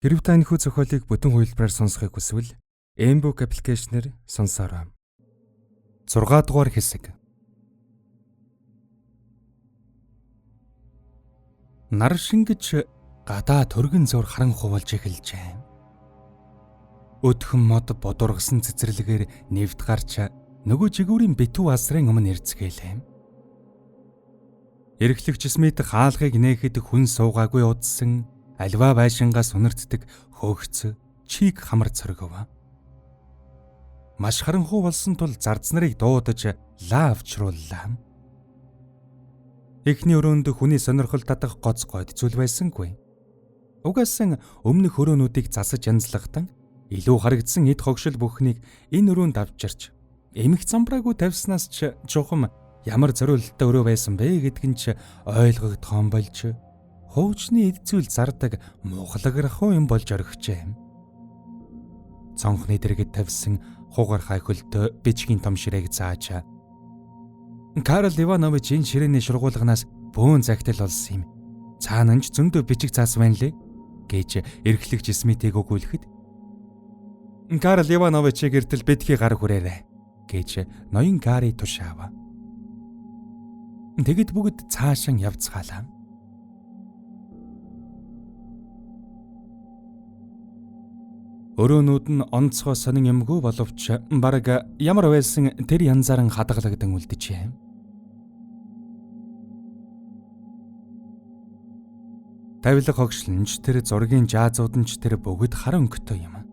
Хэрв та энэхүү зохиолыг бүтэн хувилбараар сонсохыг хүсвэл Mbook аппликейшнээр сонсоорой. 6 дугаар хэсэг. Нар шингэж гадаа төргөн зур харанхуй болж эхэлжээ. Өдхөн мод бодургасан цэцэрлэгээр нэвд гарч нөгөө жигүүрийн битүү асрын өмнө ирцгээлээ. Эрхлэгч Смит хаалгыг нээхэд хүн суугаагүй удсан альва байшингаас үнэртдэг хөөгц чиг хамар цоргов. Маш харанхуй болсон тул зарц нарыг дуудаж лавчрууллаа. Эхний өрөөнд хүний сонирхол татах гоц гойд зүйл байсангүй. Угаасан өмнөх өрөөнүүдийг засаж янзлахтан илүү харагдсан эд хогшил бүхнийг энэ өрөөнд авчирч эмх замбраагүй тавьснаас ч жухам ямар зориулттай өрөө байсан бэ гэдгэн ч ойлгогдхон болж хуучны эд зүйл зардаг мухлаграхуу юм болж орхижээ. Цонхны дэргэд тавьсан хугархай хөлтөө бичгийн том ширээг зааж Карл Иванович энэ ширээний шургуулганаас бөөн загтал болсон юм. Цаана нь ч зөндөө бичиг цаас байна лээ гэж эрхлэгч Смитийг өгүүлэхэд Карл Ивановичийг гэртэл битгий гар хүрээрэ гэж ноён Гари тушаав. Тэгэд бүгд цаашаа явцгаалаа. Өрөөнүүд нь онцгой сонин юмгүй боловч бараг ямар байсан тэр янзааран хадгалагдсан үлдэжээ. Тавилга хогшлонч тэр зургийн жаазууд нь ч тэр бүгд хар өнгөтэй юм.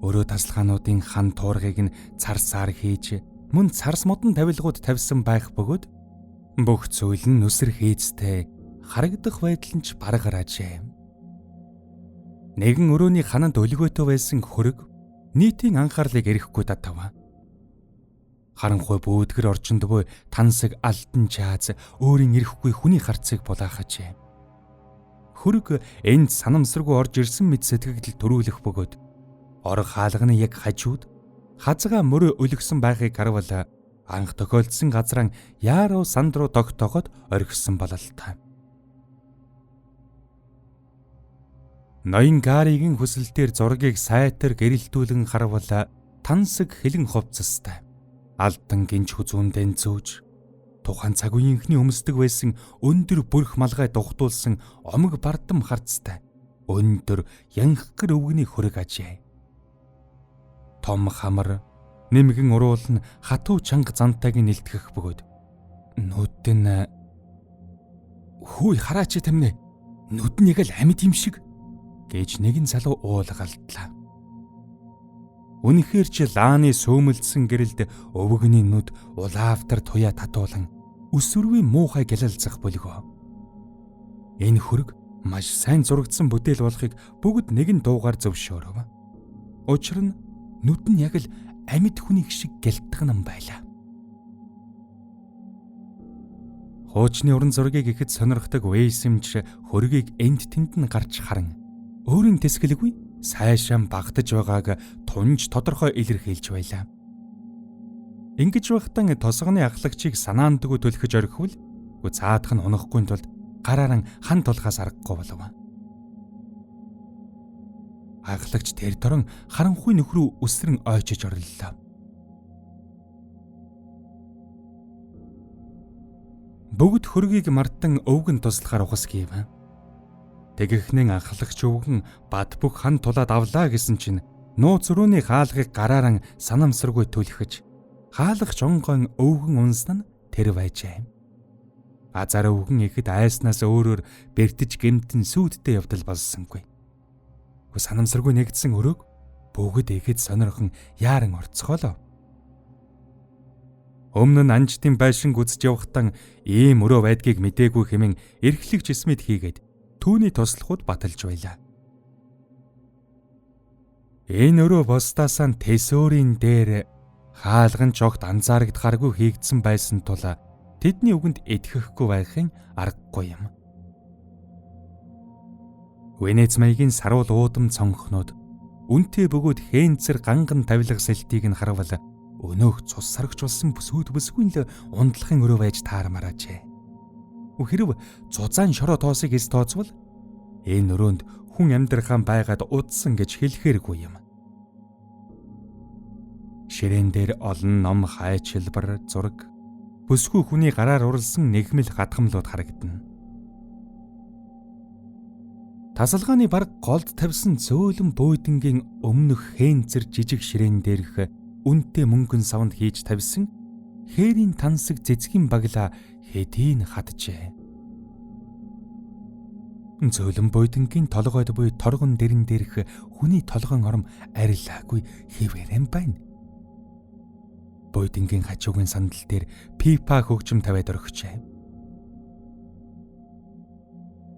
Өрөө тасалгаануудын хан туургыг нь царсаар хийж мөн царс модон тавилгууд тавьсан байх бөгөөд бүх зүйл нь нүсэр хийцтэй харагдах байдал нь ч бараг раажээ. Нэгэн өрөөний хананд өлгөөтэй байсан хөрөг нийтийн анхаарлыг эрэхгүй татав. Харанхуй бөөдгөр орчинд буй тансаг алтан чааз өөрийн эрэхгүй хүний харцыг булаахажээ. Хөрөг энд санамсаргүй орж ирсэн мэт сэтгэгдэл төрүүлэх бөгөөд орог хаалганы яг хажууд хазгаа мөрөө өлгсөн байхыг харуул анх тохиолдсон газраа яаруу санд руу тогтооход орхисон бололтой. Ноён Гаригийн хүсэлтээр зургийг сайтар гэрэлтүүлэн харуул тансаг хилэн хувцастай. Алдан гинж хүзүүндэн зөөж тухайн цаг үеийнхний өмсдөг байсан өндөр бүрх малгай дугтуулсан омог бардам харцтай. Өндөр янхгэр өвгний хөрөг ажээ. Том хамар нэмгэн уруулн хатуу чанга зантайг нэлтгэх бөгөөд нүд нь хүй хараач тамнэ нүд нь яг л амьд юм шиг гэж нэгэн залуу уулгалдлаа. Үнэхээр ч лааны сөөмөлдсөн гэрэлд өвгөний нүд улаавтар туяа татуулан өсвөрийн муухай гялалзах бөлгөө. Энэ хөрөг маш сайн зурагдсан бүтээл болохыг бүгд нэгэн дуугаар зөвшөөрөв. Учир нь нүд нь яг л амьд хүний шиг гялтган байлаа. Хуучны уран зургийг ихэд сонирхдаг Вэйсэмч хөрөгийг энд тэнд нь гарч харан өөрийн тэсгэлгүй сайшаа багтаж байгааг тунж тодорхой илэрхийлж байлаа. Ингэж байхдаа тосгоны ахлагчийг санаандгүй төлөхөж орхивол цаадах нь унахгүй тулд гараараа хан тулхаас аргагүй болов. Ахлагч тэр торон харанхуй нөхрөө өсрөн ойчиж орлоо. Бүгд хөргийг мартан өвгөн туслахаар ухасгийв. Тэгэхнэн ахлагч өвгөн бад бүх хан тулаад авлаа гэсэн чинь нууц өрөөний хаалгыг гараараа санамсаргүй түлхэж хаалгач онгойн өвгөн унсан нь тэр байжээ. Азар өвгөн ихэд айснаас өөрөөр бэртэж гэмтэн сүйдтэй явдал болсонгүй. Санамсаргүй нэгдсэн өрөөг бүгд ихэд сонирхон яаран орцгоолоо. Өмнө нь анжтын байшин үзэж явахтан ийм өрөө байдгийг мдээгүй хэмээн эрхлэгч Смит хийгээд түүний туслахуд баталж байлаа. Энэ өрөө босдаасаа тэсөөрийн дээр хаалган ч огт анзаарагдахааргүй хийгдсэн байсан тул тэдний үгэнд итгэхгүй байхын аргагүй юм. Венец маягийн саруул уудам цонхнууд үнтэй бөгөөд хээнцэр ганган тавилга сэлтийг нь харуул өнөөх цус сарагч болсон бүсүүд бүсгүй л ундлахын өрөө байж таармараажээ. Хэрв зузаан шороо тоосыг эс тооцвол энэ өрөөнд хүн амьдрахаан байгаад удсан гэж хэлэхээргүй юм. Ширээн дээр олон ном, хайчилбар, зураг, бүсгүй хүний гараар уралсан нэгмэл гадхамлууд харагдана. Тасалгааны бараг голд тавьсан зөөлөн буудангийн өмнөх хээнцэр жижиг ширээн дээрх үнэтэй мөнгөн савнд хийж тавьсан хээрийн тансаг цэцгийн багла хэдийн хаджээ. Зөөлөн буудангийн толгойд буй торгон дэрэн дээрх хүний толгойн ором арилаагүй хэвээрэн байна. Буудангийн хажуугийн сандал дээр пипа хөгжим тавиад орхижээ.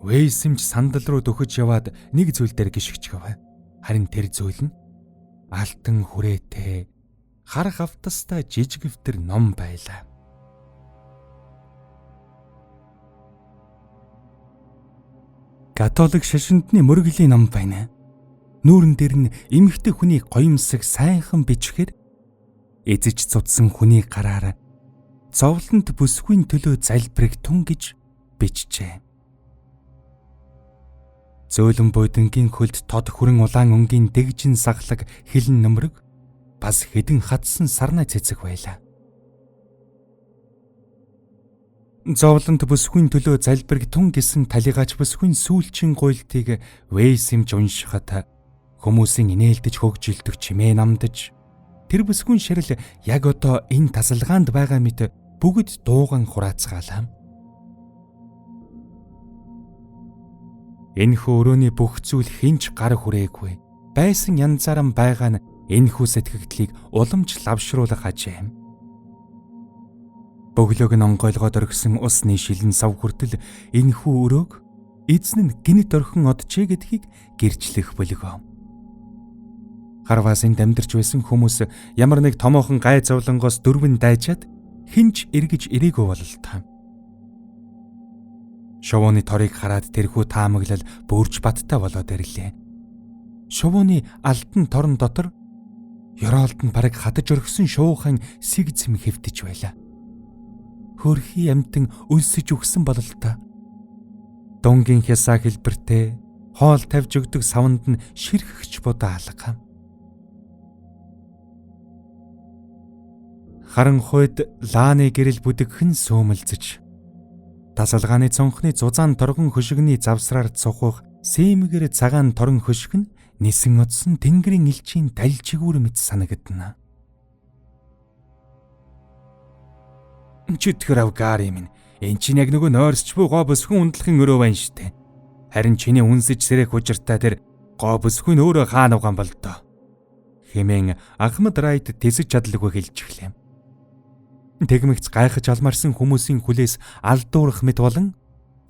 Вэйсэмж сандал руу дөхөж яваад нэг зүйл дээр гიშгчгэв. Харин тэр зүйл нь алтан хүрээтэй харах автастаа жижигвтер ном байлаа. Католик шашиндны мөргөлийн ном байна. Нүүрэн дээр нь эмэгтэй хүний гоёмсог сайхан бичгээр эзэж цуцсан хүний гараар зовлонт бүсгүй төлөө залбирах тун гэж бичжээ. Зөөлөн буудангийн хөлд тод хүрэн улаан өнгийн дэгжин саглаг хилэн нөмрөг бас хэдэн хатсан сарнай цэцэг байлаа. Зовлонт бүсгүй төлөө залбирах тун гэсэн талигаач бүсгүй сүүлчийн гуйлтыг Вэйсэмж уншихад хүмүүсийн инээлдэж хөгжилдөг чимээ намдаж тэр бүсгүй ширэл яг одоо энэ тасалгаанд байгаа мэт бүгд дууган хураацгаалаа. Энэхүү өрөөний бүх зүйл хинч гар хүрээгүй. Байсан янзаараа байгаа нь энэхүү сэтгэгдлийг уламж лавшруулах ажээ. Бөглөөг нь онгойлгоод орхисон усны шилэн сав хүртэл энэхүү өрөөг эзэн нь гинт орхин одчээ гэдгийг гэрчлэх бөлгөө. Харвас энд амьдарч байсан хүмүүс ямар нэг томоохон гай зовлонгоос дөрвөн дайчаад хинч эргэж ирээгүй бололтой. Шувууны торыг хараад тэрхүү таамаглал бөөрж баттай болоод ирлээ. Шувууны алтан торон дотор ёроолд нь бараг хатаж орхисон шуухан сэг зэм хэвтэж байлаа. Хөрхий амтан өлсөж өгсөн бололтой. Дунгийн хясаа хэлбэртэй хоол тавьж өгдөг савнд нь ширхэгч будаа алга. Харанхуйд лааны гэрэл бүдэгхэн сөөмөлзөж тасалгааны цонхны зузаан торгон хөшигний завсраар цухах сэмгэр цагаан торон хөшиг нь нисэн одсон тэнгэрийн элчийн талжигүүр мэт санагдана. Чөтгөр авгари минь эн чинь яг нөгөө нойрсч буй гоо бүсгүн ундлахын өрөө байна штэ. Харин чиний үнсэж сэрэх хужиртай тэр гоо бүсгүн өөрөө хаан угаан бол доо. Хэмээн Ахмад Райд тэсэж чадлагүй хэлж эхлэв. Тэгмэгц гайхаж алмарсан хүмүүсийн хүлээс алдуурах мэт болон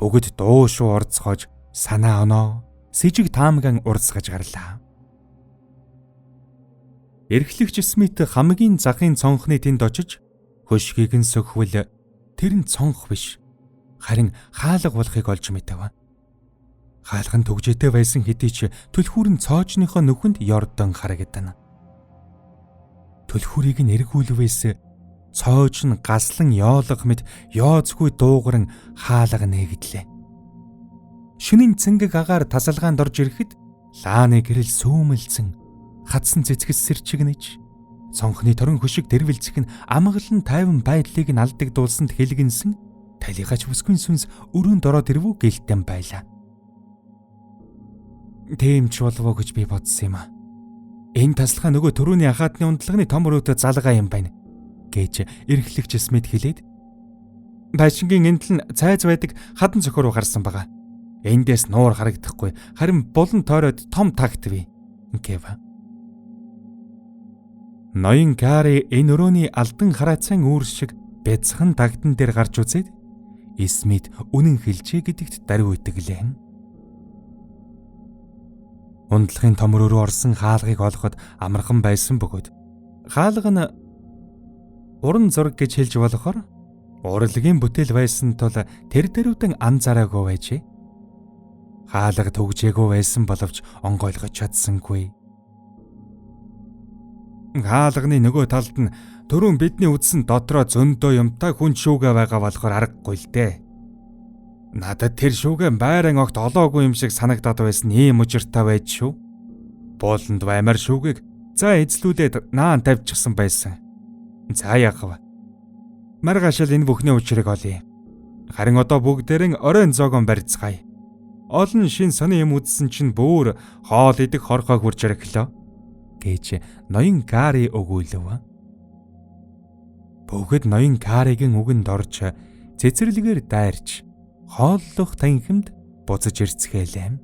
бүгд дуу шуу орцгоож санаа оноо сэжиг таамган урсгаж гарлаа. Эрхлэгч Смит хамгийн захын цонхны тэнд очиж хөшгийг нь сөхвөл тэр нь цонх биш харин хаалга болохыг олж мэдэв. Хаалга нь төгжээтэй байсан хэдий ч түлхүүр нь цоожныхоо нүхэнд ёрдон харагдана. Түлхүүрийг нь эргүүлвээс цоож нь гаслан ёолго мэт ёозгүй дуугаран хаалга нээгэдлээ. Шөнийн цэнгэг агаар тасалгаанд орж ирэхэд лааны гэрэл сөөмөлцөн хатсан цэцгэс сэрчигнэж цонхны торон хөшиг тэрвэлцэх нь амгалан тайван байдлыг нь алдагдуулсанд хэлгэнсэн талигач бүсгүй сүнс өрөөнд ороод ирвүү гэлтэн байлаа. Тэмч болов гэж би бодсон юм а. Энэ таслага нөгөө төрөний ахаатны ундлагын том өрөөтэй залгаа юм байна гэж эрхлэгч Смит хэлээд байшингийн эндэл нь цайз байдаг хадан цохор руу гарсан байгаа. Эндээс нуур харагдахгүй харин булан тойроод том такт бий гэв. Ноён Кари энэ өрөөний алдан хараацайн үүр шиг бяцхан тагтан дээр гарч үзээд Смит үнэн хэлжээ гэдэгт даруй итгэлээ. Ундлагын том өрөө орсон хаалгыг олоход амархан байсан бөгөөд хаалга нь уран зураг гэж хэлж болохоор урлагийн бүтээл байсан тул тэр дэрүүдэн анзаараагүй байжээ. Хаалга төгжээгүй байсан боловч онгойлгож чадсангүй. Хаалганы нөгөө талд нь түрүүн бидний үзсэн дотроо зөндөө юмтай хүн шүүгээ байгаа болохоор аргагүй л дээ. Надад тэр шүүгэн байран огт олоогүй юм шиг санагдаад байсан ийм учиртай байж шүү. Бууланд баймаар шүүгийг за эзлүүлээд наан тавьчихсан байсан. За яахав. Маргаашаал энэ бүхний учрыг олъё. Харин одоо бүгдээрэн оройн зоогон барьцгаая. Олон шин сони юм үзсэн чинь бүр хоол идэх хорхоо хурж ирэхлөө гэж ноён Кари өгүүлв. Бүгд ноён Каригийн үгэнд орж цэцэрлэгээр дайрч хооллох танхимд буцаж ирцгээлээ.